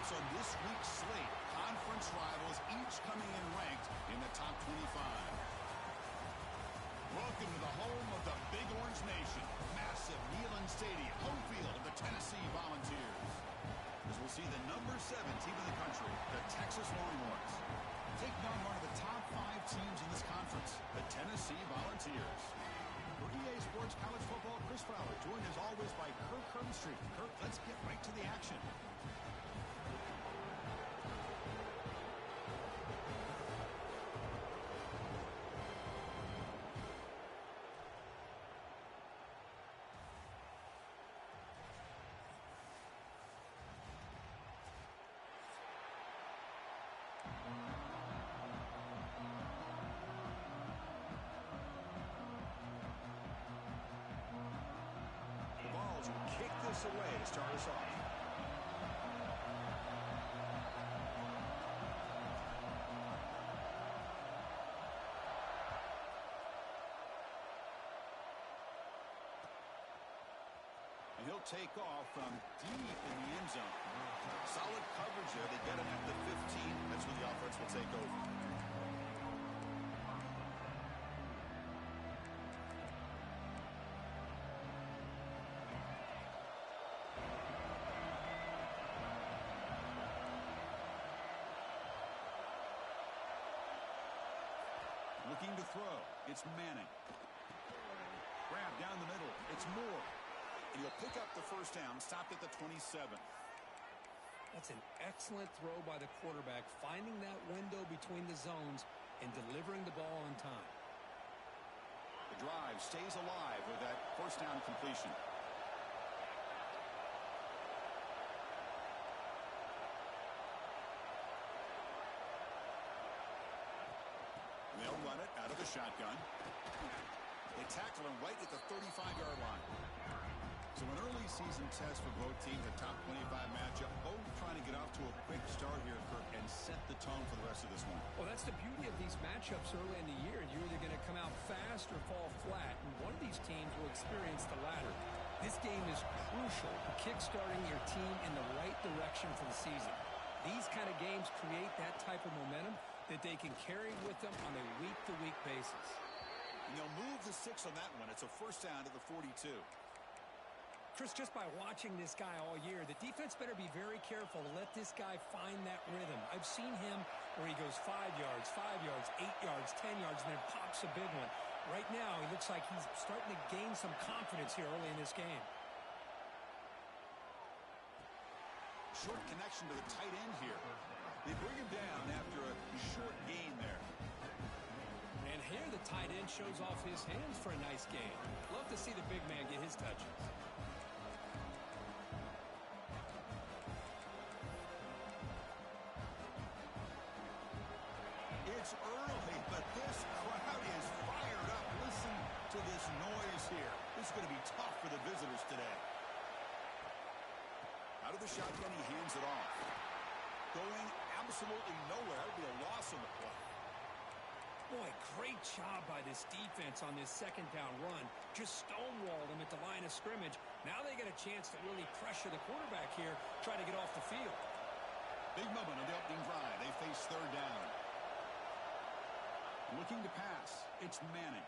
matchups on this week's slate. Conference rivals each coming in ranked in the top 25. Welcome to the home of the Big Orange Nation. Massive Neyland Stadium, home field of the Tennessee Volunteers. As we'll see the number 7 team in the country, the Texas Longhorns, taking on one of the top 5 teams in this conference, the Tennessee Volunteers. For EA Sports College Football, Chris Fowler, joined as always by Kirk Herbstreit. Kirk, let's get right to the action. Away to start us off. And he'll take off from deep in the end zone. Solid coverage there. They get him at the 15. That's where the offense will take over. Looking to throw. It's Manning. Grab down the middle. It's Moore. And he'll pick up the first down, stopped at the 27. That's an excellent throw by the quarterback, finding that window between the zones and delivering the ball on time. The drive stays alive with that first down completion. They'll run it out of the shotgun. They tackle him right at the 35-yard line. So an early season test for both teams, a top 25 matchup, both trying to get off to a quick start here, Kirk, and set the tone for the rest of this one. Well, that's the beauty of these matchups early in the year. You're either going to come out fast or fall flat, and one of these teams will experience the latter. This game is crucial for kickstarting your team in the right direction for the season. These kind of games create that type of momentum that they can carry with them on a week-to-week basis. And they'll move the 6 on that one. It's a first down to the 42. Chris, just by watching this guy all year, the defense better be very careful to let this guy find that rhythm. I've seen him where he goes 5 yards, 8 yards, 10 yards, and then pops a big one. Right now, he looks like he's starting to gain some confidence here early in this game. Short connection to the tight end here. They bring him down after a short gain there. And here the tight end shows off his hands for a nice gain. Love to see the big man get his touches. It's early, but this crowd is fired up. Listen to this noise here. This is going to be tough for the visitors today. Out of the shotgun, he hands it off. Going absolutely nowhere. That would be a loss on the play. Boy, great job by this defense on this second down run. Just stonewalled him at the line of scrimmage. Now they get a chance to really pressure the quarterback here, try to get off the field. Big moment on the opening drive. They face third down. Looking to pass. It's Manning.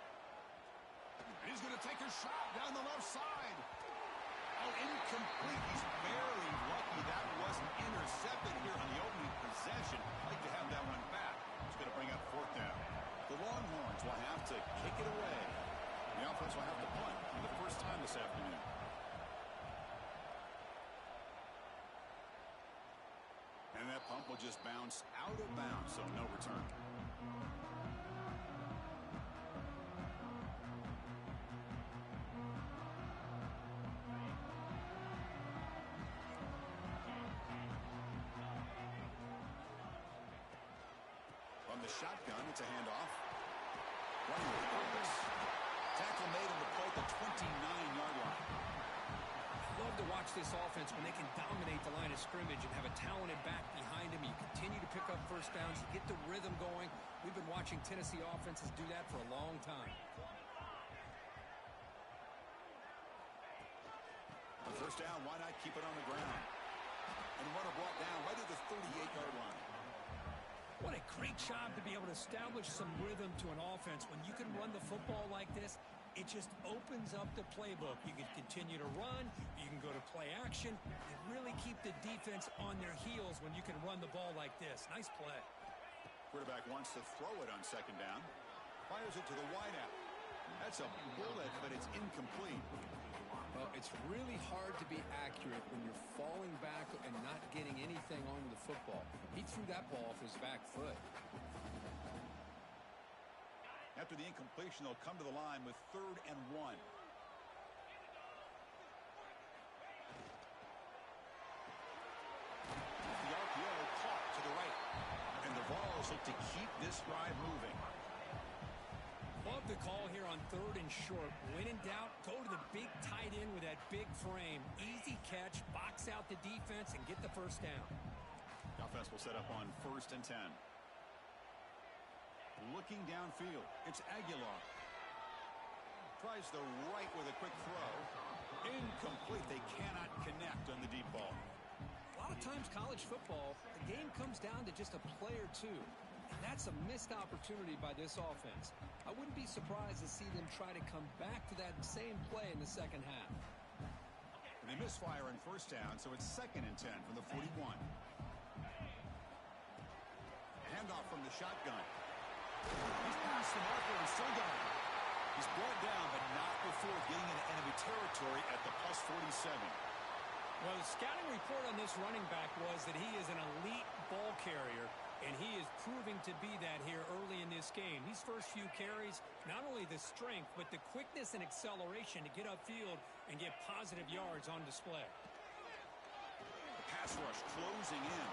He's going to take a shot down the left side. Oh, incomplete. He's barely lucky that wasn't intercepted here on the opening possession. I'd like to have that one back. He's going to bring up fourth down. The Longhorns will have to kick it away. The offense will have to punt for the first time this afternoon. And that punt will just bounce out of bounds, so no return. From the shotgun, it's a handoff. Running with purpose. Tackle made on the play at the 29-yard line. I love to watch this offense when they can dominate the line of scrimmage and have a talented back behind him. You continue to pick up first downs, you get the rhythm going. We've been watching Tennessee offenses do that for a long time. The first down, why not keep it on the ground? And runner brought down right at the 38-yard line. What a great job to be able to establish some rhythm to an offense. When you can run the football like this, it just opens up the playbook. You can continue to run. You can go to play action. And really keep the defense on their heels when you can run the ball like this. Nice play. Quarterback wants to throw it on second down. Fires it to the wideout. That's a bullet, but it's incomplete. Well, it's really hard to be accurate when you're falling back and not getting anything on the football. He threw that ball off his back foot. After the incompletion, they'll come to the line with 3rd and 1. The RPO caught to the right. And the Vols look to keep this drive moving. Love the call here on 3rd and short. When in doubt, go to the big tight end with that big frame. Easy catch, box out the defense, and get the first down. The offense will set up on 1st and 10. Looking downfield, it's Aguilar. Tries the right with a quick throw. Incomplete. They cannot connect on the deep ball. A lot of times college football, the game comes down to just a play or two. And that's a missed opportunity by this offense. I wouldn't be surprised to see them try to come back to that same play in the second half. And they misfire on 1st down, so it's 2nd and 10 from the 41. Handoff from the shotgun. He's past the marker and still got it. He's brought down, but not before getting into enemy territory at the plus 47. Well, the scouting report on this running back was that he is an elite ball carrier, and he is proving to be that here early in this game. These first few carries, not only the strength, but the quickness and acceleration to get upfield and get positive yards on display. The pass rush closing in,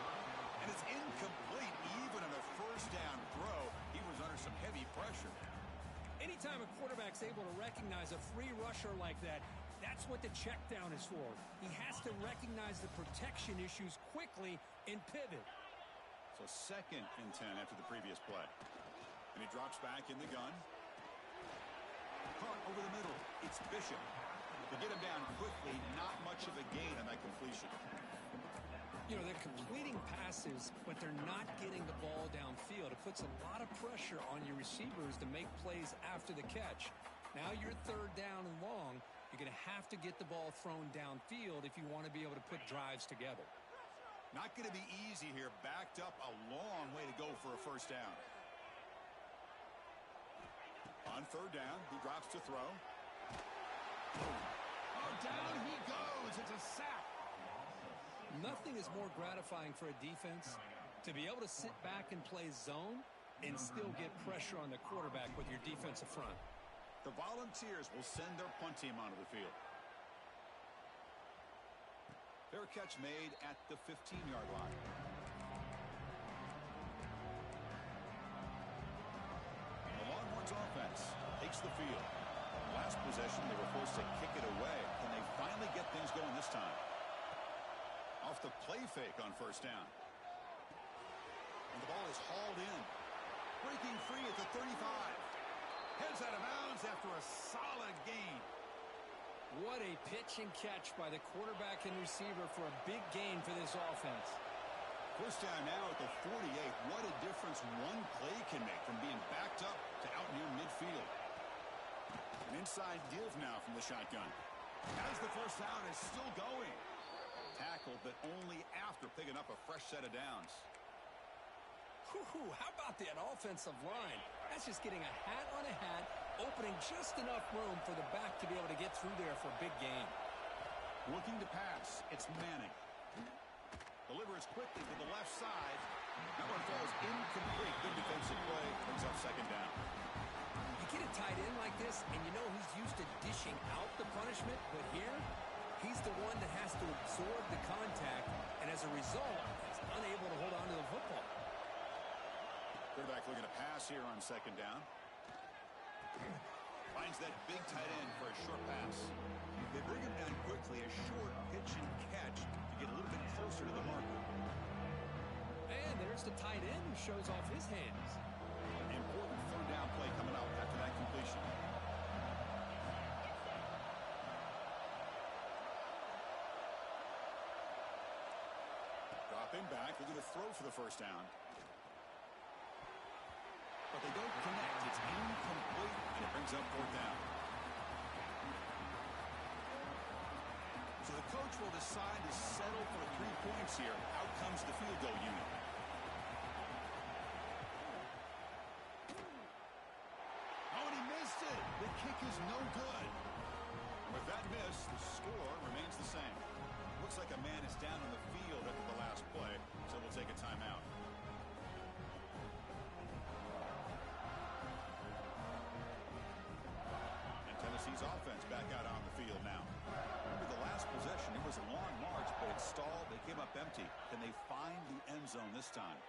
and it's incomplete even on a 1st down throw. He was under some heavy pressure. Anytime a quarterback's able to recognize a free rusher like that, that's what the check down is for. He has to recognize the protection issues quickly and pivot. So 2nd and 10 after the previous play. And he drops back in the gun. Caught over the middle. It's Bishop. To get him down quickly, not much of a gain on that completion. You know, they're completing passes, but they're not getting the ball downfield. It puts a lot of pressure on your receivers to make plays after the catch. Now you're 3rd down and long. You're going to have to get the ball thrown downfield if you want to be able to put drives together. Not going to be easy here. Backed up a long way to go for a 1st down. On 3rd down, he drops to throw. Oh, down he goes. It's a sack. Nothing is more gratifying for a defense to be able to sit back and play zone and still get pressure on the quarterback with your defensive front. The Volunteers will send their punt team onto the field. Fair catch made at the 15-yard line. The Longhorns offense takes the field. Last possession, they were forced to kick it away. Can they finally get things going this time? Off the play fake on 1st down. And the ball is hauled in. Breaking free at the 35. Heads out of bounds after a solid gain. What a pitch and catch by the quarterback and receiver for a big gain for this offense. 1st down now at the 48. What a difference one play can make from being backed up to out near midfield. An inside give now from the shotgun. As the 1st down is still going. Tackled, but only after picking up a fresh set of downs. How about that offensive line? That's just getting a hat on a hat, opening just enough room for the back to be able to get through there for a big gain. Looking to pass, it's Manning. Delivers quickly to the left side. That one falls incomplete. Good defensive play. Brings up 2nd down. You get a tight end like this, and you know he's used to dishing out the punishment, but here, he's the one that has to absorb the contact, and as a result, is unable to hold on to the football. Quarterback looking to pass here on 2nd down. Finds that big tight end for a short pass. They bring him down quickly, a short pitch and catch to get a little bit closer to the marker. And there's the tight end who shows off his hands. Important 3rd down play coming up after that completion. Dropping back, looking to throw for the first down. But they don't connect. It's incomplete, and it brings up fourth down. So the coach will decide to settle for 3 points here. Out comes the field goal unit. Oh, and he missed it. The kick is no good. With that miss, the score remains the same. Looks like a man is down on the field after the last play, so we'll take a timeout. And Tennessee's offense back out on the field now. Remember the last possession, it was a long march, but it stalled. They came up empty. Can they find the end zone this time?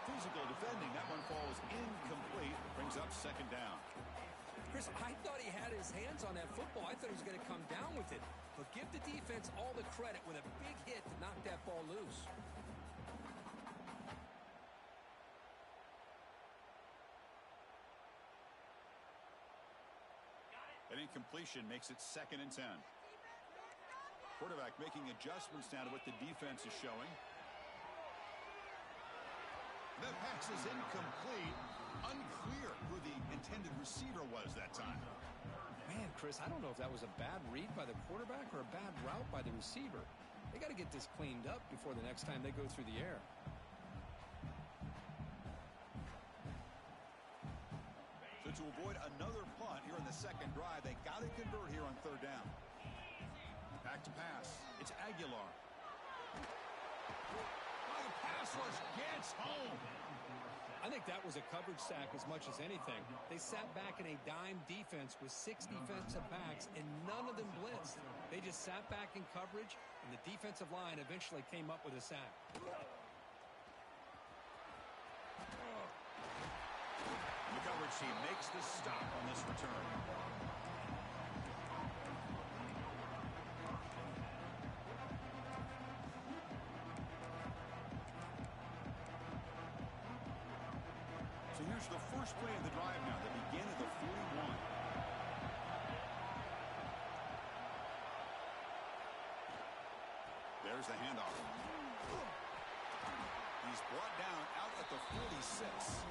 Physical defending. That one falls incomplete. Brings up second down. Chris, I thought he had his hands on that football. I thought he was going to come down with it. But give the defense all the credit with a big hit to knock that ball loose. An incompletion makes it 2nd and 10. Quarterback making adjustments now to what the defense is showing. The pass is incomplete. Unclear who the intended receiver was that time. Man, Chris, I don't know if that was a bad read by the quarterback or a bad route by the receiver. They got to get this cleaned up before the next time they go through the air. So to avoid another punt here in the second drive, they got to convert here on third down. Back to pass. It's Aguilar. Oh, the pass rush gets home. I think that was a coverage sack as much as anything. They sat back in a dime defense with 6 defensive backs, and none of them blitzed. They just sat back in coverage, and the defensive line eventually came up with a sack. The coverage team makes the stop on this return. So here's the first play of the drive now. They begin at the 41. There's the handoff. He's brought down out at the 46.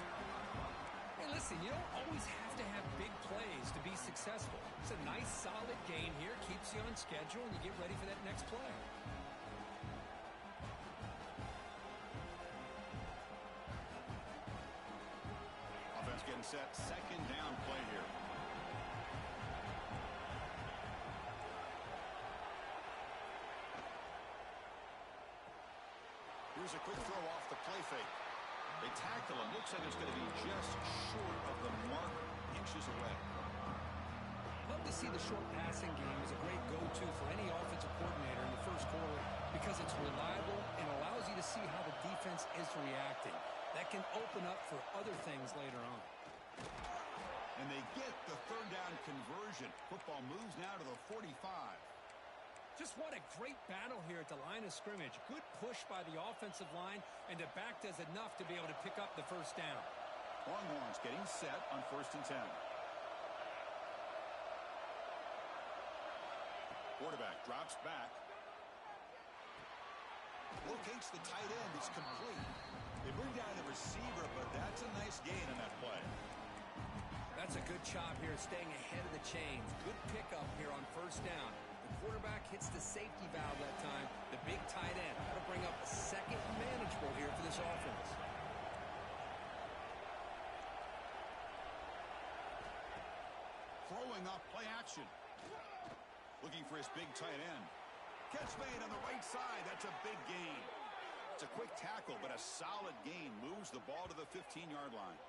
Hey, listen, you don't always have to have big plays to be successful. It's a nice, solid gain here. Keeps you on schedule, and you get ready for that next play. Offense getting set. Second down play here. Here's a quick throw off the play fake. They tackle him. Looks like it's going to be just short of the mark, inches away. Love to see the short passing game as a great go-to for any offensive coordinator in the first quarter because it's reliable and allows you to see how the defense is reacting. That can open up for other things later on. And they get the third down conversion. Football moves now to the 45. Just what a great battle here at the line of scrimmage. Good push by the offensive line, and the back does enough to be able to pick up the first down. Longhorns getting set on 1st and 10. Quarterback drops back. Locates the tight end. It's complete. They bring down the receiver, but that's a nice gain on that play. That's a good job here, staying ahead of the chains. Good pickup here on first down. The quarterback hits the safety valve that time. The big tight end. That'll bring up a second manageable here for this offense. Throwing off play action. Looking for his big tight end. Catch made on the right side. That's a big gain. It's a quick tackle, but a solid gain. Moves the ball to the 15-yard line.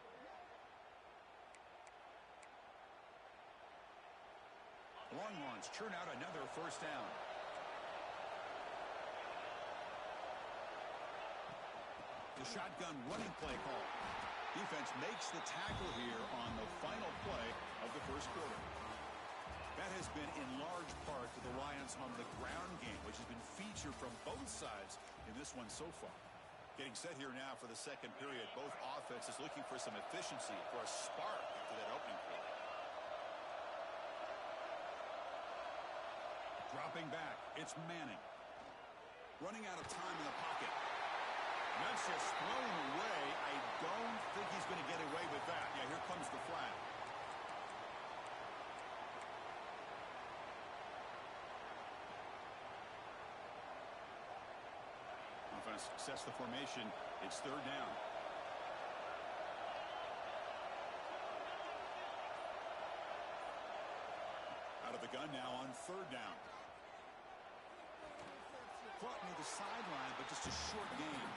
Longhorns churn out another first down. The shotgun running play call. Defense makes the tackle here on the final play of the first quarter. That has been in large part to the reliance on the ground game, which has been featured from both sides in this one so far. Getting set here now for the second period. Both offenses looking for some efficiency, for a spark after that opening quarter. Dropping back, it's Manning. running out of time in the pocket. That's just thrown away. I don't think he's going to get away with that. Yeah, here comes the flag. Offense sets the formation. It's third down. Out of the gun now on third down. Caught near the sideline, but just a short gain.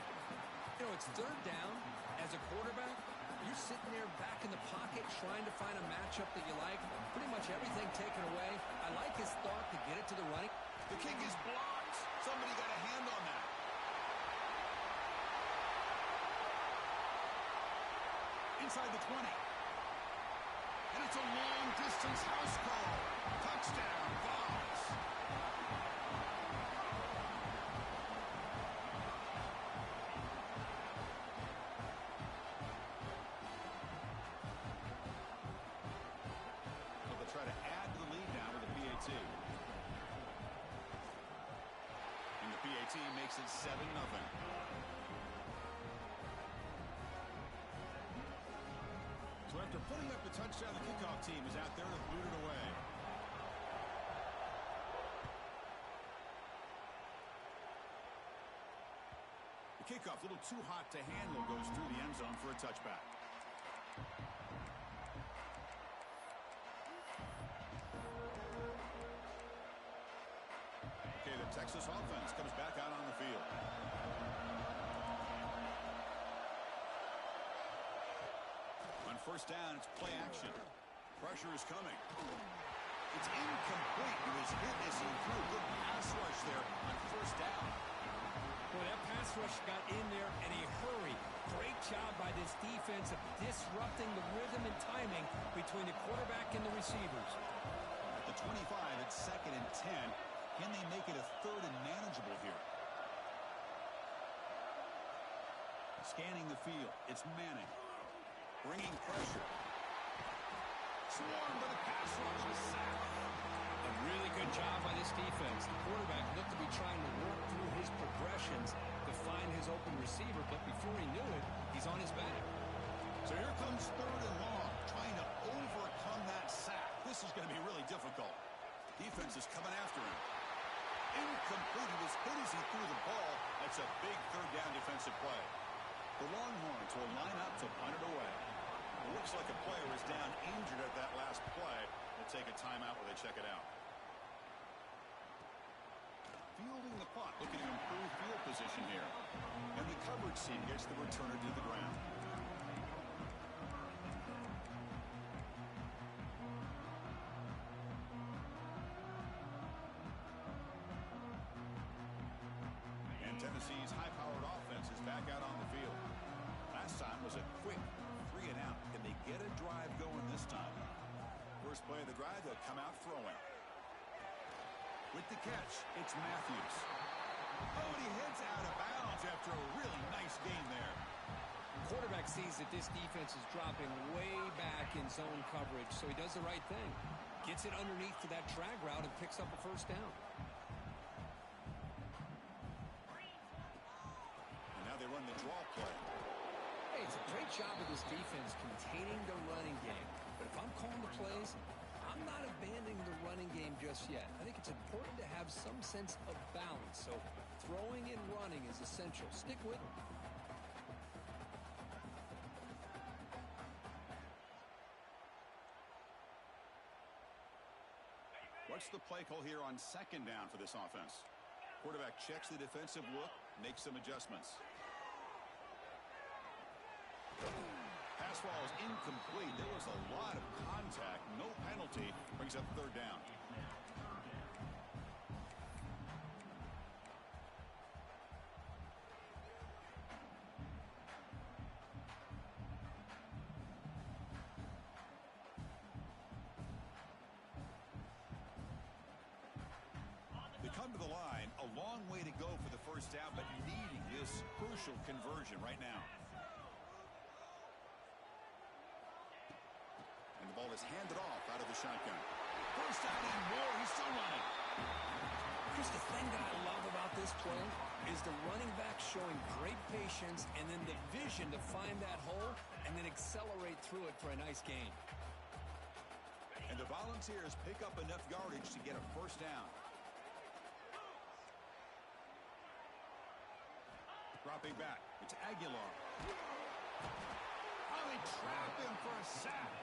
You know, it's third down. As a quarterback, you're sitting there back in the pocket trying to find a matchup that you like. Pretty much everything taken away. I like his thought to get it to the running. The kick is blocked. Somebody got a hand on that. Inside the 20. And it's a long-distance house call. Touchdown, Vols. They'll try to add to the lead now with the PAT. And the PAT makes it 7-0. So after putting up the touchdown, the kickoff team is out there to boot it away. The kickoff, a little too hot to handle, goes through the end zone for a touchback. Okay, the Texas offense comes back out on the field. First down, it's play action. Pressure is coming. It's incomplete. He was hit as he threw a good pass rush there on first down. Well, that pass rush got in there in a hurry. Great job by this defense of disrupting the rhythm and timing between the quarterback and the receivers. At the 25, it's 2nd and 10. Can they make it a 3rd and manageable here? Scanning the field, it's Manning. Bringing pressure. Swarmed by the pass rush and sacked. A really good job by this defense. The quarterback looked to be trying to work through his progressions to find his open receiver, but before he knew it, he's on his back. So here comes 3rd and long, trying to overcome that sack. This is going to be really difficult. Defense is coming after him. Incomplete. He was hit as he threw the ball. That's a big 3rd down defensive play. The Longhorns will line up to punt it away. It looks like a player is down injured at that last play. They'll take a timeout where they check it out. Fielding the punt, looking to improve field position here. And the coverage team gets the returner to the ground. And Tennessee's high-powered offense is back out on the field. Last time was a quick 3 and out. Can they get a drive going this time? First play of the drive, they'll come out throwing. With the catch, it's Matthews. Oh, and he heads out of bounds after a really nice gain there. Quarterback sees that this defense is dropping way back in zone coverage, so he does the right thing. Gets it underneath to that drag route and picks up a first down. And now they run the draw play. Hey, it's a great job of this defense containing the running game. But if I'm calling the plays, I'm not abandoning the running game just yet. I think it's important to have some sense of balance. So throwing and running is essential. Stick with it. What's the play call here on 2nd down for this offense? Quarterback checks the defensive look, makes some adjustments. Pass ball is incomplete. There was a lot of contact. No penalty. Brings up 3rd down. They come to the line. A long way to go for the first down, but needing this crucial conversion right now. And the ball is handed off out of the shotgun. First down and more. He's still running. Chris, the thing that I love about this this play is the running back showing great patience and then the vision to find that hole and then accelerate through it for a nice gain. And the Volunteers pick up enough yardage to get a first down. Dropping back, it's Aguilar. Oh, they trap him for a sack.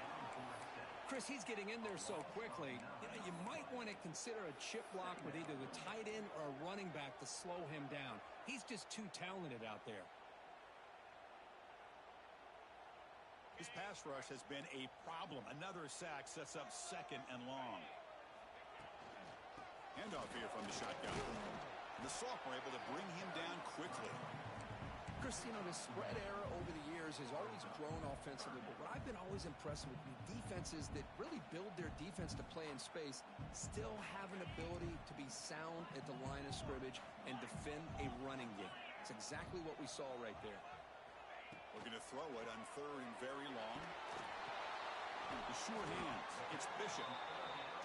Chris, he's getting in there so quickly. You might want to consider a chip block with either the tight end or a running back to slow him down. He's just too talented out there. His pass rush has been a problem. Another sack sets up second and long. Handoff here from the shotgun. And the sophomore able to bring him down quickly. Chris, the spread era over the years has always grown offensively, but what I've been always impressed with defenses that really build their defense to play in space still have an ability to be sound at the line of scrimmage and defend a running game. It's exactly what we saw right there. Looking to throw it on third and very long. The sure hands. It's Bishop.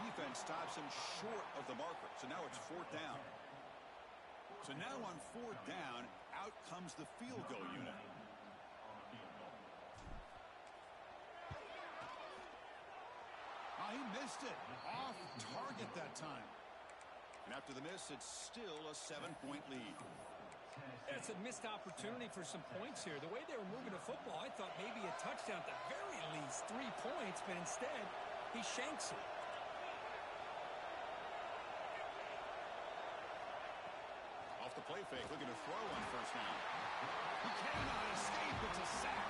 Defense stops him short of the marker, so now it's fourth down. So now on fourth down, out comes the field goal unit. Oh, he missed it. Off target that time. And after the miss, it's still a 7-point lead. It's a missed opportunity for some points here. The way they were moving the football, I thought maybe a touchdown at the very least, 3 points, but instead, he shanks it. Off the play fake, looking to throw on first down. He cannot escape. It's a sack.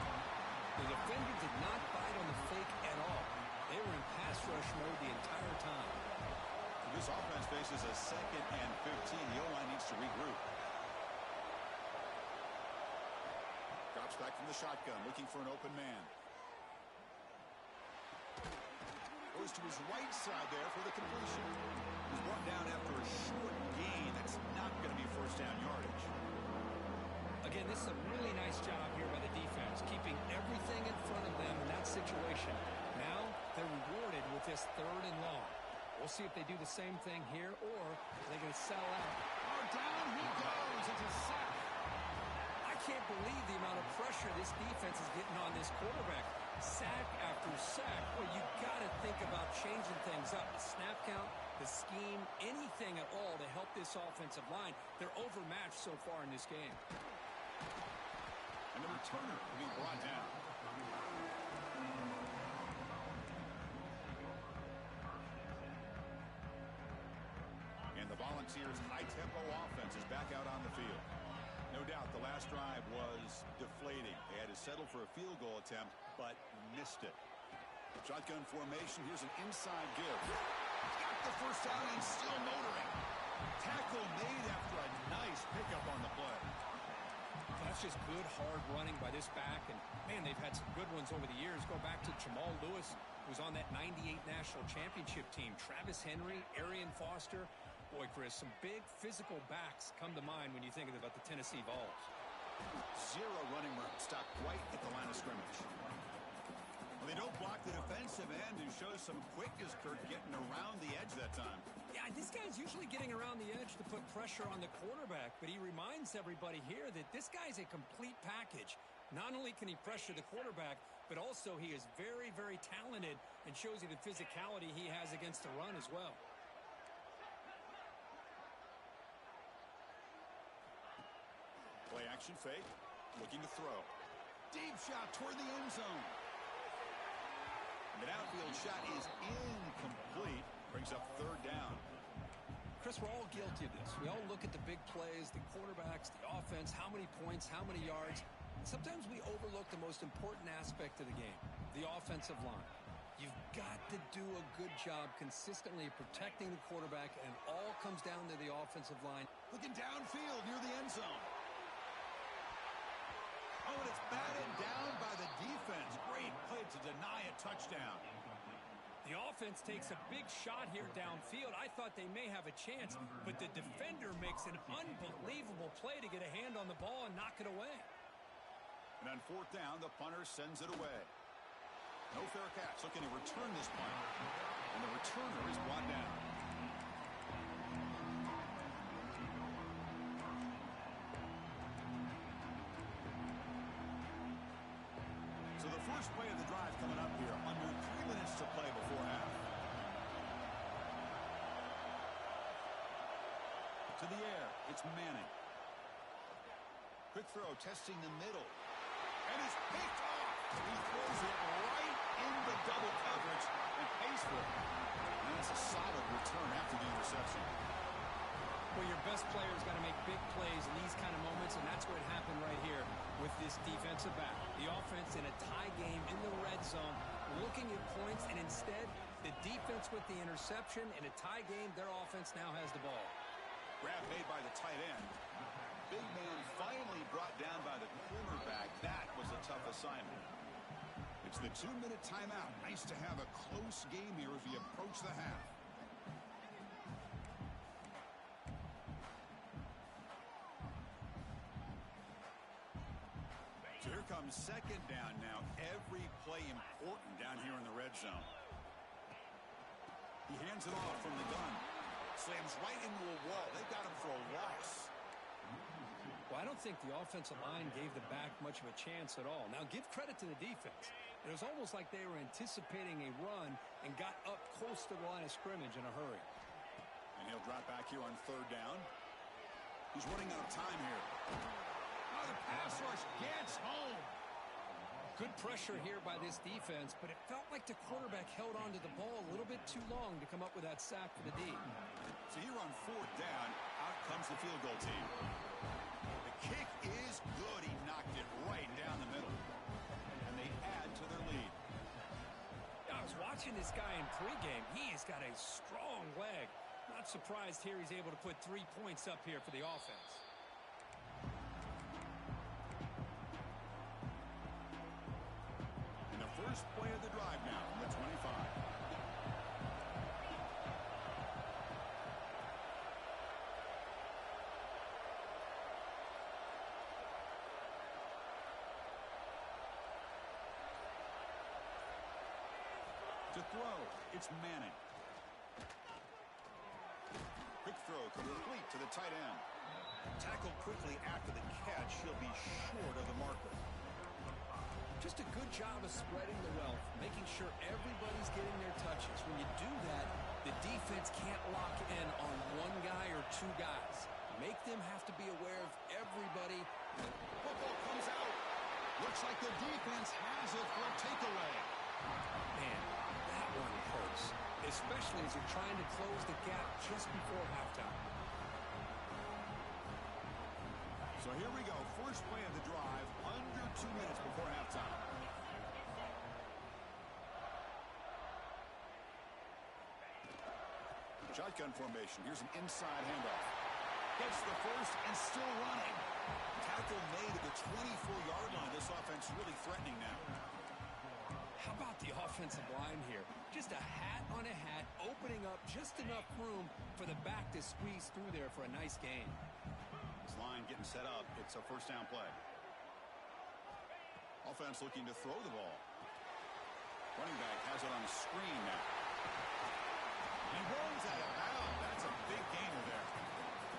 The defender did not bite on the fake at all. They were in pass rush mode the entire time. This offense faces a 2nd and 15. The O-line needs to regroup. Drops back from the shotgun, looking for an open man. Goes to his right side there for the completion. He's brought down after a short gain. That's not going to be first down yardage. Again, this is a really nice job here by the defense, keeping everything in front of them in that situation. Now they're rewarded with this third and long. We'll see if they do the same thing here, or they're going to sell out. Oh, down he goes. It's a sack. I can't believe the amount of pressure this defense is getting on this quarterback. Sack after sack. Well, you got to think about changing things up. The snap count, the scheme, anything at all to help this offensive line. They're overmatched so far in this game. And the returner being brought down. And the Volunteers' high-tempo offense is back out on the field. No doubt the last drive was deflating. They had to settle for a field goal attempt, but missed it. Shotgun formation. Here's an inside give. Got the first down and still motoring. Tackle made after a nice pickup on the play. That's just good, hard running by this back. And, man, they've had some good ones over the years. Go back to Jamal Lewis, who's on that 98 National Championship team. Travis Henry, Arian Foster. Boy, Chris, some big physical backs come to mind when you think about the Tennessee Vols. Zero running room. Stopped right at the line of scrimmage. Well, they don't block the defensive end and show some quickness, Kurt, getting around the edge that time. Yeah, this guy's usually getting around the edge to put pressure on the quarterback, but he reminds everybody here that this guy's a complete package. Not only can he pressure the quarterback, but also he is very, very talented and shows you the physicality he has against the run as well. Play action fake, looking to throw. Deep shot toward the end zone. And the outfield shot is incomplete. Brings up third down. Chris, we're all guilty of this. We all look at the big plays, the quarterbacks, the offense, how many points, how many yards. Sometimes we overlook the most important aspect of the game, the offensive line. You've got to do a good job consistently protecting the quarterback, and it all comes down to the offensive line. Looking downfield near the end zone. Oh, and it's batted down by the defense. Great play to deny a touchdown. The offense takes a big shot here downfield. I thought they may have a chance, but the defender makes an unbelievable play to get a hand on the ball and knock it away. And on fourth down, the punter sends it away. No fair catch. Looking to return this punt. And the returner is brought down. First play of the drive coming up here. Under 3 minutes to play before half. To the air. It's Manning. Quick throw, testing the middle. And it's picked off. He throws it right into double coverage and pays for it. And that's a solid return after the interception. Well, your best player's got to make big plays in these kind of moments, and that's what happened right here with this defensive back. The offense in a tie game in the red zone, looking at points, and instead, the defense with the interception. In a tie game, their offense now has the ball. Grab made by the tight end. Big man finally brought down by the cornerback. That was a tough assignment. It's the 2-minute timeout. Nice to have a close game here as we approach the half. So here comes second down now. Every play important down here in the red zone. He hands it off from the gun. Slams right into a wall. They've got him for a loss. Well, I don't think the offensive line gave the back much of a chance at all. Now, give credit to the defense. It was almost like they were anticipating a run and got up close to the line of scrimmage in a hurry. And he'll drop back here on third down. He's running out of time here. Oh, the pass rush gets home. Good pressure here by this defense, but it felt like the quarterback held onto the ball a little bit too long to come up with that sack for the D. So here on fourth down, out comes the field goal team. The kick is good. He knocked it right down the middle. And they add to their lead. I was watching this guy in pregame. He's got a strong leg. Not surprised here he's able to put 3 points up here for the offense. And the first play of the drive now from the 25. To throw, it's Manning. Quick throw complete to the tight end. Tackled quickly after the catch. He'll be short of the marker. Just a good job of spreading the wealth, making sure everybody's getting their touches. When you do that, the defense can't lock in on one guy or two guys. Make them have to be aware of everybody. Football comes out. Looks like the defense has it for a takeaway. Man, that one hurts, especially as you're trying to close the gap just before halftime. So here we go. First play of the drive, under 2 minutes before halftime. Shotgun formation. Here's an inside handoff. Gets the first and still running. Tackle made at the 24-yard line. This offense really threatening now. How about the offensive line here? Just a hat on a hat, opening up just enough room for the back to squeeze through there for a nice gain. This line getting set up. It's a first down play. Offense looking to throw the ball. Running back has it on the screen now. He runs out of bounds. That's a big gainer there.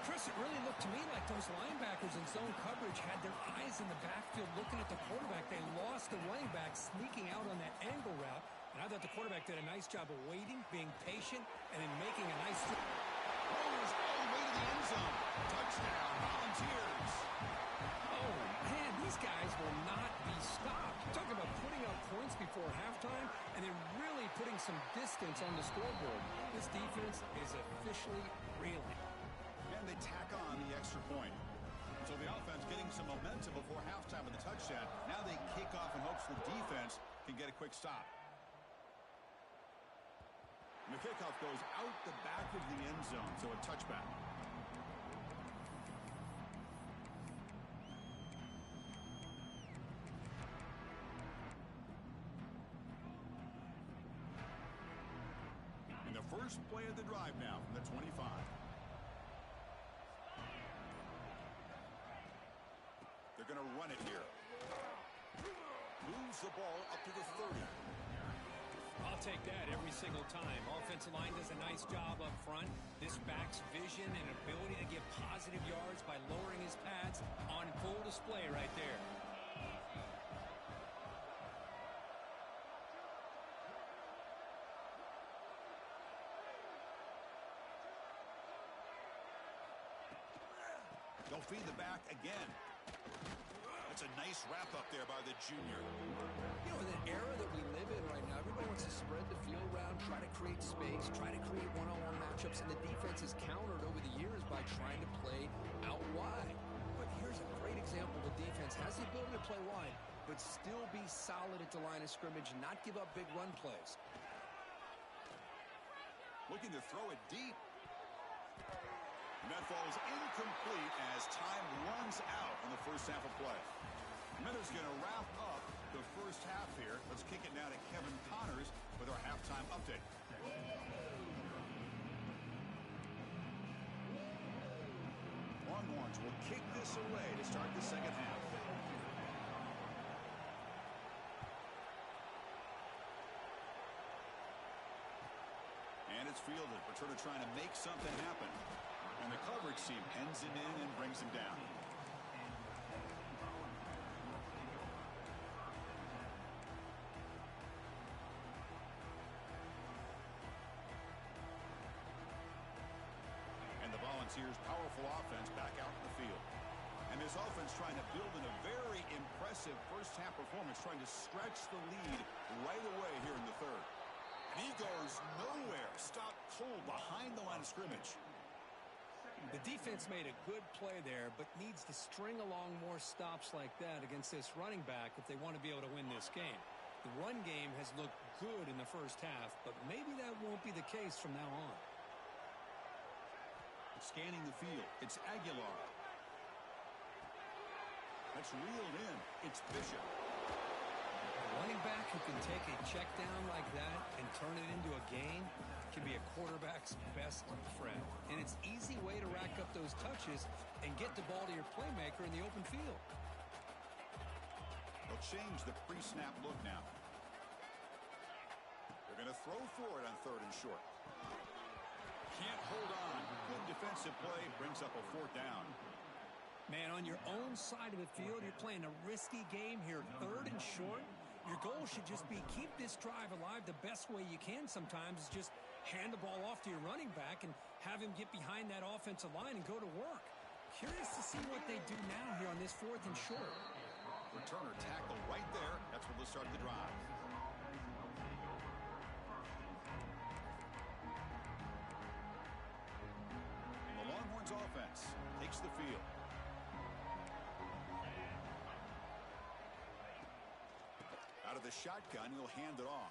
Chris, it really looked to me like those linebackers in zone coverage had their eyes in the backfield looking at the quarterback. They lost the running back sneaking out on that angle route. And I thought the quarterback did a nice job of waiting, being patient, and then making a nice... Rolls all the way to the end zone. Touchdown, Volunteers. Oh, man, these guys will not be stopped. Talk about putting up points before halftime and then really putting some distance on the scoreboard. This defense is officially reeling. And they tack on the extra point. So the offense getting some momentum before halftime with the touchdown. Now they kick off in hopes the defense can get a quick stop. And the kickoff goes out the back of the end zone, so a touchback. And the first play of the drive now from the 25. They're going to run it here. Moves the ball up to the 30. I'll take that every single time. Offensive line does a nice job up front. This back's vision and ability to get positive yards by lowering his pads on full display right there. They'll feed the back again. That's a nice wrap-up there by the junior. You know, in the era that we live in right now, everybody wants to spread the field around, try to create space, try to create one-on-one matchups, and the defense is countered over the years by trying to play out wide. But here's a great example. The defense has the ability to play wide, but still be solid at the line of scrimmage and not give up big run plays. Looking to throw it deep. And that falls incomplete as time runs out in the first half of play. Miller's going to wrap up the first half here. Let's kick it now to Kevin Connors with our halftime update. Longhorns will kick this away to start the second half. And it's fielded. Returner trying to make something happen. And the coverage team pens him in and brings him down. And the Volunteers' powerful offense back out in the field. And this offense trying to build in a very impressive first-half performance, trying to stretch the lead right away here in the third. And he goes nowhere. Stop cold behind the line of scrimmage. The defense made a good play there, but needs to string along more stops like that against this running back if they want to be able to win this game. The run game has looked good in the first half, but maybe that won't be the case from now on. Scanning the field, it's Aguilar. That's reeled in. It's Bishop. A running back who can take a check down like that and turn it into a gain can be a quarterback's best friend. And it's an easy way to rack up those touches and get the ball to your playmaker in the open field. They'll change the pre-snap look now. They're going to throw for it on third and short. Can't hold on. Good defensive play brings up a fourth down. Man, on your own side of the field, you're playing a risky game here. Third and short. Your goal should just be keep this drive alive. The best way you can sometimes is just hand the ball off to your running back and have him get behind that offensive line and go to work. Curious to see what they do now here on this fourth and short. Returner tackle right there. That's where they'll start the drive. The Longhorns offense takes the field. Out of the shotgun, he'll hand it off.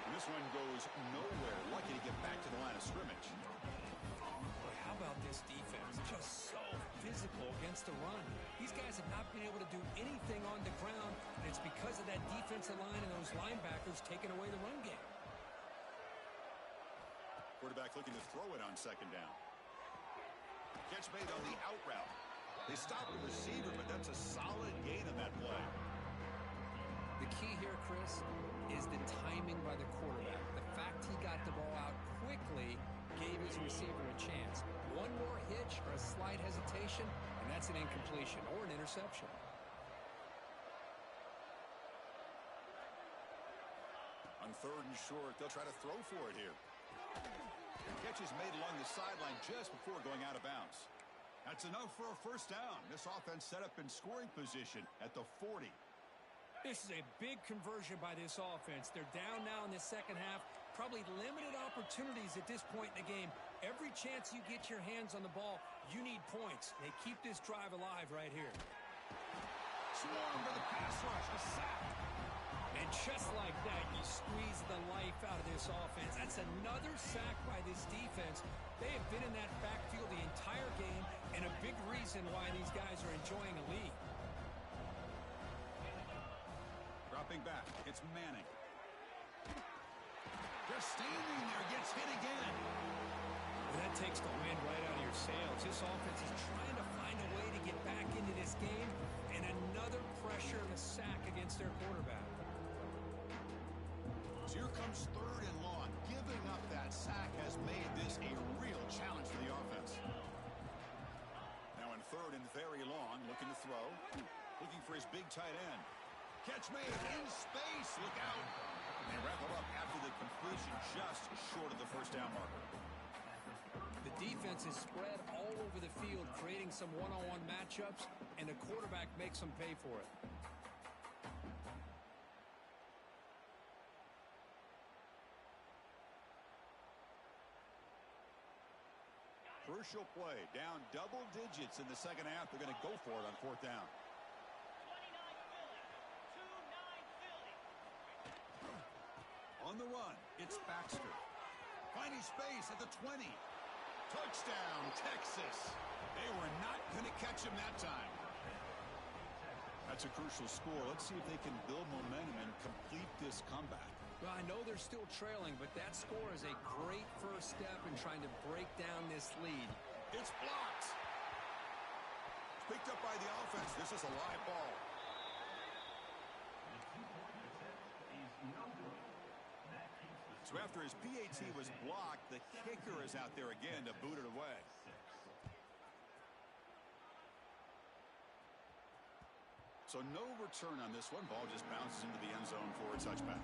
And this one goes nowhere. Lucky to get back to the line of scrimmage. Boy, how about this defense? Just so physical against the run. These guys have not been able to do anything on the ground, and it's because of that defensive line and those linebackers taking away the run game. Quarterback looking to throw it on second down. Catch made on the out route. They stop the receiver, but that's a solid gain in that play. The key here, Chris, is the timing by the quarterback. The fact he got the ball out quickly gave his receiver a chance. One more hitch or a slight hesitation, and that's an incompletion or an interception. On third and short, they'll try to throw for it here. Catch is made along the sideline just before going out of bounds. That's enough for a first down. This offense set up in scoring position at the 40. This is a big conversion by this offense. They're down now in the second half. Probably limited opportunities at this point in the game. Every chance you get your hands on the ball, you need points. They keep this drive alive right here. Swarm for the pass rush, a sack. And just like that, you squeeze the life out of this offense. That's another sack by this defense. They have been in that backfield the entire game, and a big reason why these guys are enjoying a lead. Dropping back, it's Manning. Just standing there, gets hit again. Well, that takes the wind right out of your sails. This offense is trying to find a way to get back into this game, and another pressure of a sack against their quarterback. So here comes third and long. Giving up that sack has made this a real challenge for the offense. Now in third and very long, looking to throw. Looking for his big tight end. Catch made in space. Look out. And they wrap it up after the completion just short of the first down marker. The Defense is spread all over the field, creating some one-on-one matchups, and the quarterback makes them pay for it. Crucial play. Down double digits in the second half. They're going to go for it on fourth down. 29 Philly. 2-9 Philly. On the run, it's Baxter. Finding space at the 20. Touchdown, Texas. They were not going to catch him that time. That's a crucial score. Let's see if they can build momentum and complete this comeback. Well, I know they're still trailing, but that score is a great first step in trying to break down this lead. It's blocked. It's picked up by the offense. This is a live ball. So after his PAT was blocked, the kicker is out there again to boot it away. So no return on this one. Ball just bounces into the end zone for a touchback.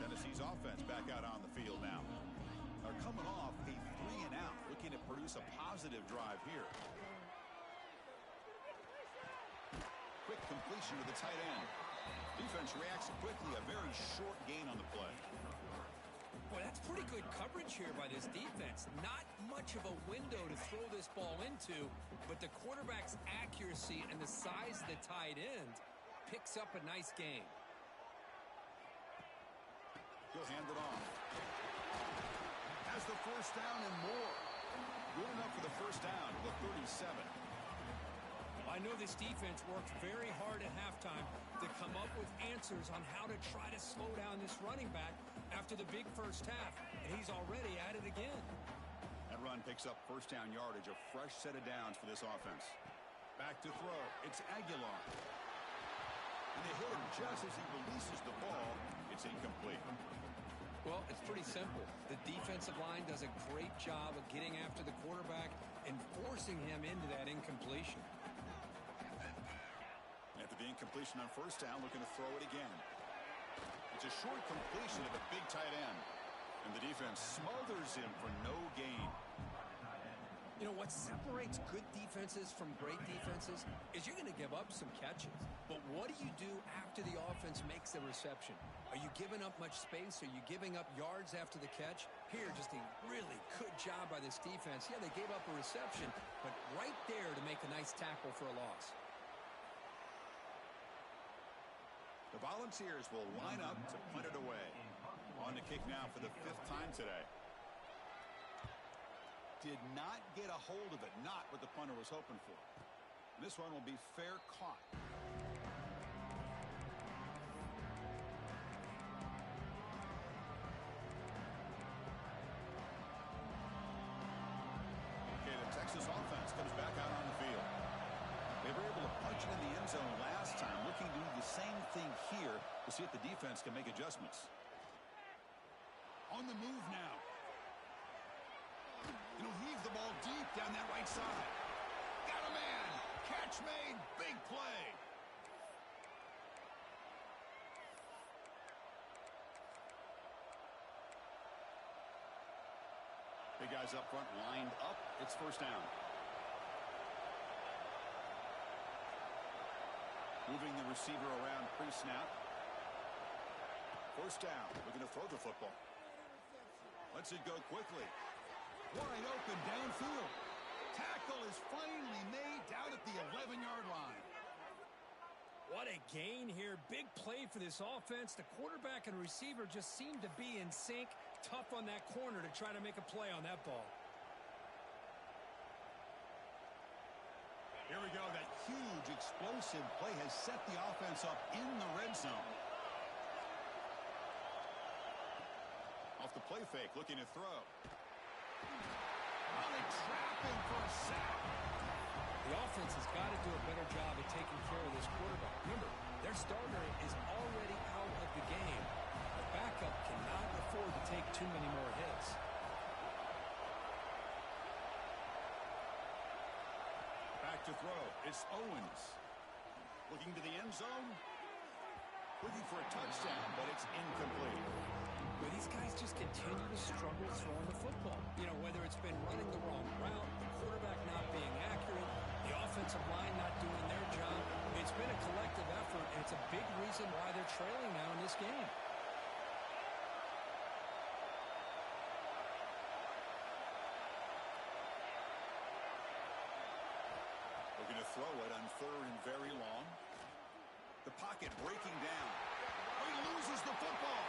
Tennessee's offense back out on the field now. They're coming off a 3-and-out, looking to produce a positive drive here. Quick completion to the tight end. Defense reacts quickly, a very short gain on the play. Boy, that's pretty good coverage here by this defense. Not much of a window to throw this ball into, but the quarterback's accuracy and the size of the tight end picks up a nice gain. He'll hand it off. Has the first down and more. Good enough for the first down to the 37. I know this defense worked very hard at halftime to come up with answers on how to try to slow down this running back after the big first half, and he's already at it again. That run picks up first down yardage, a fresh set of downs for this offense. Back to throw. It's Aguilar. And they hit him just as he releases the ball. It's incomplete. Well, it's pretty simple. The defensive line does a great job of getting after the quarterback and forcing him into that incompletion. After the incompletion on first down, looking to throw it again. It's a short completion of a big tight end. And the defense smothers him for no gain. You know, what separates good defenses from great defenses is you're going to give up some catches. But what do you do after the offense makes the reception? Are you giving up much space? Are you giving up yards after the catch? Here, just a really good job by this defense. Yeah, they gave up a reception, but right there to make a nice tackle for a loss. The Volunteers will line up to punt it away. On to kick now for the 5th time today. Did not get a hold of it. Not what the punter was hoping for. And this one will be fair caught. Okay, the Texas offense comes back out on the field. They were able to punch it in the end zone last time. Looking to do the same thing here to see if the defense can make adjustments. On the move now. And he'll heave the ball deep down that right side. Got a man. Catch made. Big play. Big guys up front lined up. It's first down. Moving the receiver around pre-snap. First down. Looking to throw the football. Lets it go quickly. Wide open downfield. Tackle is finally made down at the 11-yard line. What a gain here. Big play for this offense. The quarterback and receiver just seem to be in sync. Tough on that corner to try to make a play on that ball. Here we go. That huge explosive play has set the offense up in the red zone. Off the play fake, looking to throw. Oh, they trap him for a sack. The offense has got to do a better job of taking care of this quarterback. Remember, their starter is already out of the game. The backup cannot afford to take too many more hits. to throw. It's Owens. Looking to the end zone. Looking for a touchdown, but it's incomplete. Well, these guys just continue to struggle throwing the football. You know, whether it's been running the wrong route, the quarterback not being accurate, the offensive line not doing their job. It's been a collective effort, and it's a big reason why they're trailing now in this game. Looking to throw it on 3rd and very long. The pocket breaking down. Oh, he loses the football.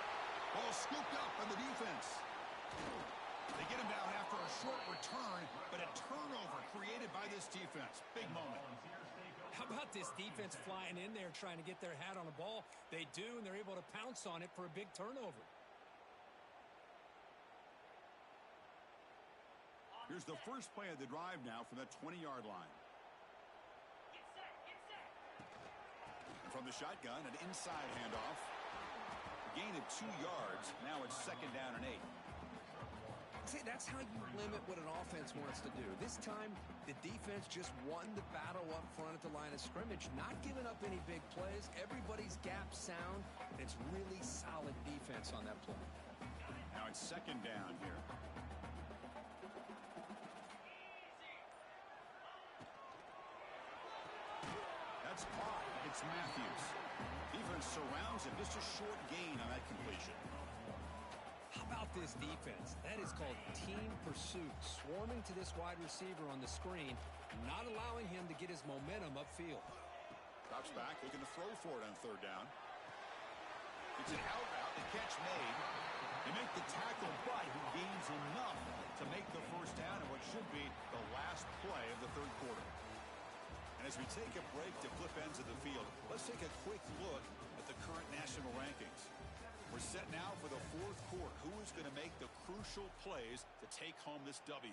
Ball scooped up by the defense. They get him down after a short return, but a turnover created by this defense. Big moment. How about this defense flying in there trying to get their hat on the ball? They do, and they're able to pounce on it for a big turnover. Here's the first play of the drive now from the 20-yard line. And from the shotgun, an inside handoff. A gain of 2 yards. Now it's 2nd down and 8. See, that's how you limit what an offense wants to do. This time, the defense just won the battle up front at the line of scrimmage, not giving up any big plays. Everybody's gap sound. It's really solid defense on that play. Now it's 2nd down here. That's caught. It's Matthews. Defense surrounds him. Just a short gain on that completion. How about this defense? That is called team pursuit. Swarming to this wide receiver on the screen, not allowing him to get his momentum upfield. Drops back, looking to throw for it on 3rd down. It's an out route. The catch made. They make the tackle, but he gains enough to make the 1st down in what should be the last play of the 3rd quarter. And as we take a break to flip ends of the field, let's take a quick look at the current national rankings. We're set now for the 4th quarter. Who is going to make the crucial plays to take home this W?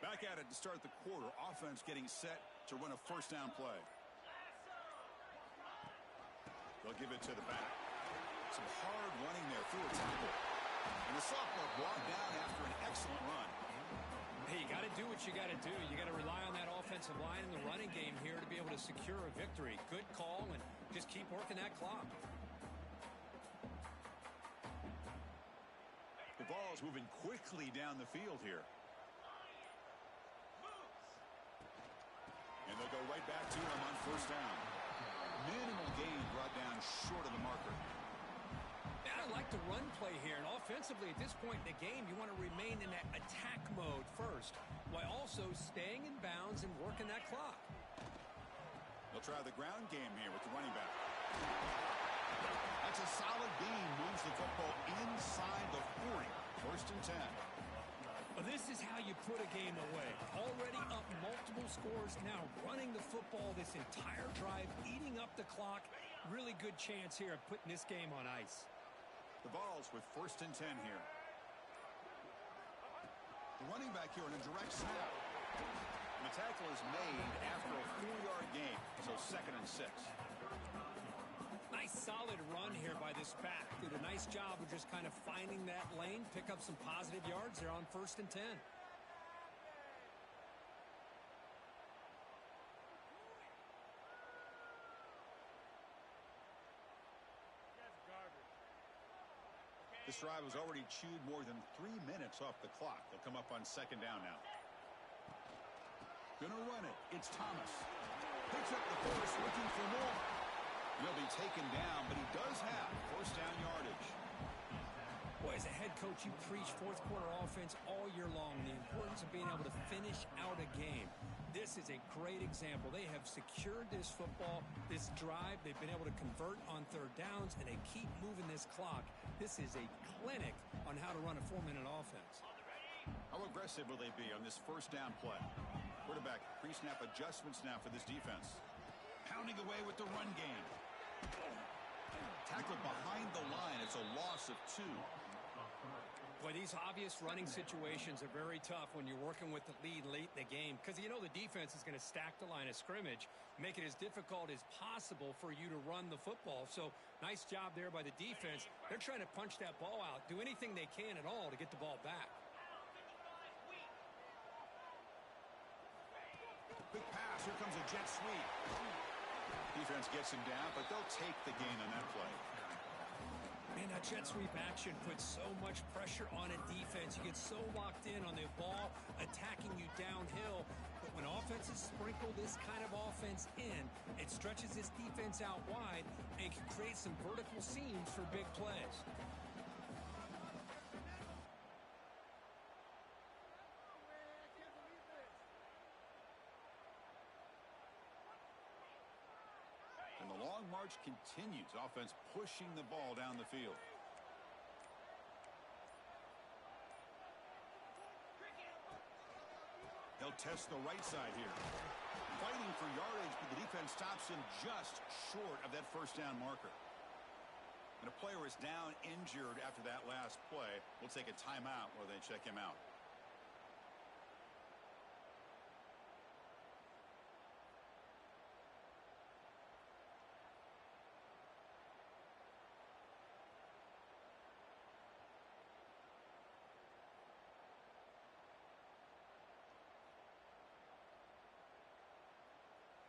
Back at it to start the quarter. Offense getting set to run a 1st down play. They'll give it to the back. Some hard running there through a tackle. And the sophomore brought down after an excellent run. Hey, you got to do what you got to do. You got to rely on that offensive line in the running game here to be able to secure a victory. Good call, and just keep working that clock. The ball is moving quickly down the field here. And they'll go right back to him on 1st down. Minimal gain brought down short of the marker. I like the run play here, and offensively at this point in the game, you want to remain in that attack mode first, while also staying in bounds and working that clock. They'll try the ground game here with the running back. That's a solid beam, moves the football inside the 40. 1st and 10. Well, this is how you put a game away. Already up multiple scores, now running the football this entire drive, eating up the clock. Really good chance here of putting this game on ice. The ball's with 1st and 10 here. The running back here on a direct snap. And the tackle is made after a 4-yard gain, so 2nd and 6. Nice solid run here by this back. Did a nice job of just kind of finding that lane, pick up some positive yards there on 1st and 10. This drive has already chewed more than 3 minutes off the clock. They'll come up on 2nd down now. Gonna run it. It's Thomas. Picks up the force, looking for more. He'll be taken down, but he does have 1st down yardage. Boy, as a head coach, you preach 4th quarter offense all year long. The importance of being able to finish out a game. This is a great example. They have secured this football, this drive. They've been able to convert on 3rd downs, and they keep moving this clock. This is a clinic on how to run a 4-minute offense. How aggressive will they be on this 1st down play? Quarterback pre-snap adjustments now for this defense. Pounding away with the run game. Tackled behind the line. It's a loss of 2. Boy, these obvious running situations are very tough when you're working with the lead late in the game because you know the defense is going to stack the line of scrimmage, make it as difficult as possible for you to run the football. So nice job there by the defense. They're trying to punch that ball out, do anything they can at all to get the ball back. Big pass. Here comes a jet sweep. Defense gets him down, but they'll take the gain on that play. Man, that jet sweep action puts so much pressure on a defense. You get so locked in on the ball attacking you downhill. But when offenses sprinkle this kind of offense in, it stretches this defense out wide and can create some vertical seams for big plays. And the long march continues. Offense pushing the ball down the field. They'll test the right side here. Fighting for yardage, but the defense stops him just short of that first down marker. And a player is down injured after that last play. We'll take a timeout while they check him out.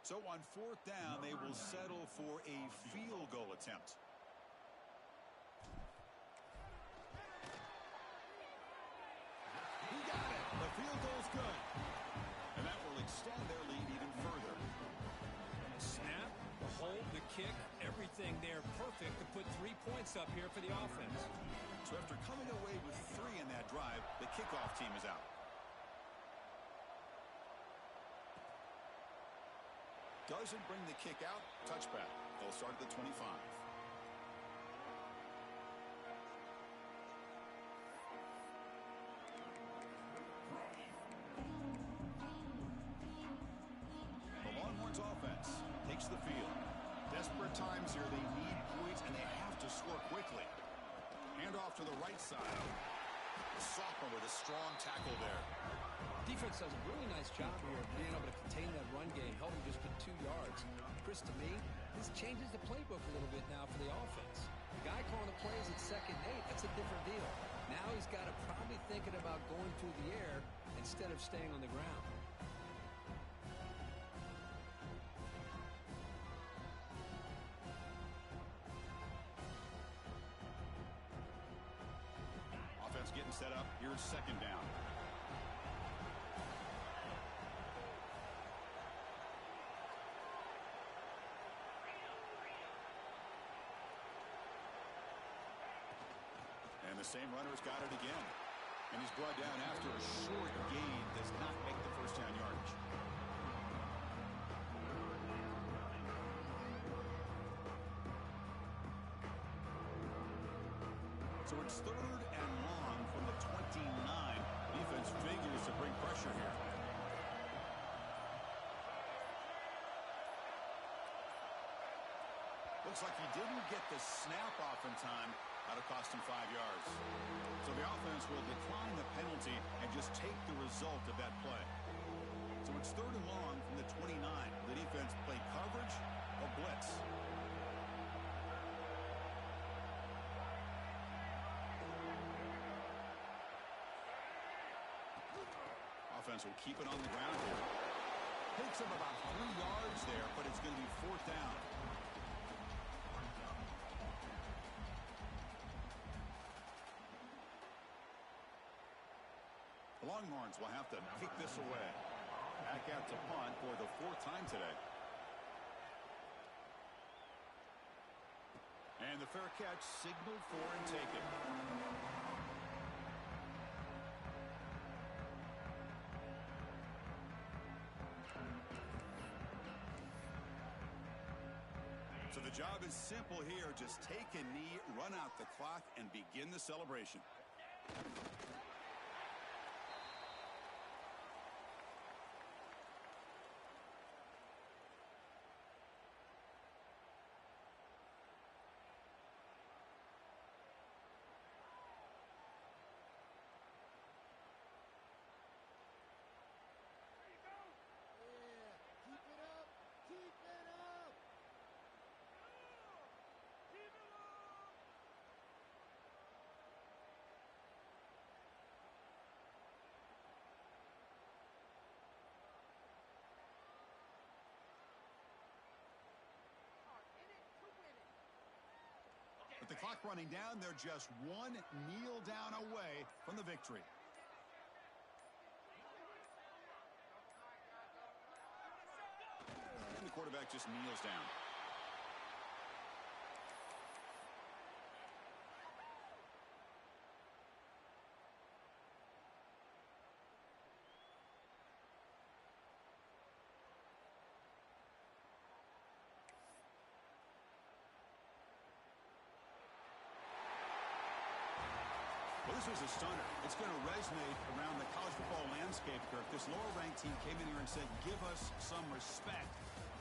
So on fourth down, they will settle for a field goal attempt. He got it. The field goal's good. And that will extend their lead even further. Snap, the hold, the kick, everything there perfect to put 3 points up here for the offense. So after coming away with 3 in that drive, the kickoff team is out. Doesn't bring the kick out. Touchback. They'll start at the 25. The Longhorns offense takes the field. Desperate times here. They need points, and they have to score quickly. Hand off to the right side. The sophomore with a strong tackle there. Defense does a really nice job here of being able to contain that run game, held him just to 2 yards. Chris, to me, this changes the playbook a little bit now for the offense. The guy calling the plays at 2nd and 8, that's a different deal. Now he's got to probably thinking about going through the air instead of staying on the ground. Offense getting set up. Here's 2nd down. And the same runner's got it again. And he's brought down after a short gain. Does not make the first down yardage. So it's 3rd and long from the 29. Defense figures to bring pressure here. Looks like he didn't get the snap off in time. That'll cost him 5 yards. So the offense will decline the penalty and just take the result of that play. So it's 3rd and long from the 29. The defense play coverage or blitz. Offense will keep it on the ground here. Takes him about 3 yards there, but it's going to be 4th down. The Longhorns will have to kick this away. Back out to punt for the 4th time today. And the fair catch signaled for and taken. So the job is simple here. Just take a knee, run out the clock, and begin the celebration. the clock running down, they're just one kneel down away from the victory. And the quarterback just kneels down. Well, this was a stunner. It's going to resonate around the college football landscape, Kirk. This lower-ranked team came in here and said, give us some respect,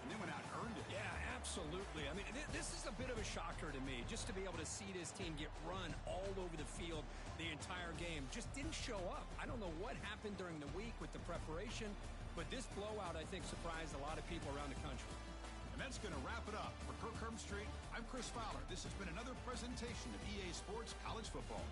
and they went out and earned it. Yeah, absolutely. I mean, this is a bit of a shocker to me, just to be able to see this team get run all over the field the entire game. Just didn't show up. I don't know what happened during the week with the preparation, but this blowout, I think, surprised a lot of people around the country. And that's going to wrap it up. For Kirk Herbstreit, I'm Chris Fowler. This has been another presentation of EA Sports College Football.